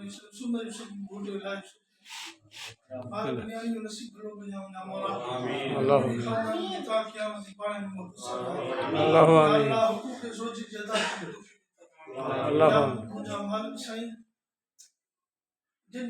ثم يشد بوجه لا يشد قال بني أي نسيب لو بنيام نامورا الله خلنا نتاك يا من يبان الله آمين الله حقوق زوج جدا الله مجا مالك سين جن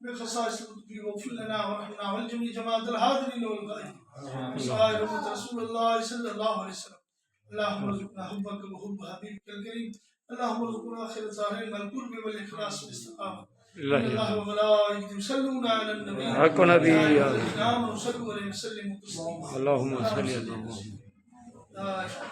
بخصائص لطفي واغفر لنا ورحمنا والجميع جماعة الحاضرين والغائبين وسائر أمة رسول الله صلى الله عليه وسلم اللهم ارزقنا حبك وحب حبيبك الكريم اللهم ارزقنا خير الظاهرين والقرب والإخلاص والاستقامة الله وملائكته يصلون على النبي حق نبي آمنوا صلوا عليه وسلموا تسليما اللهم صل على محمد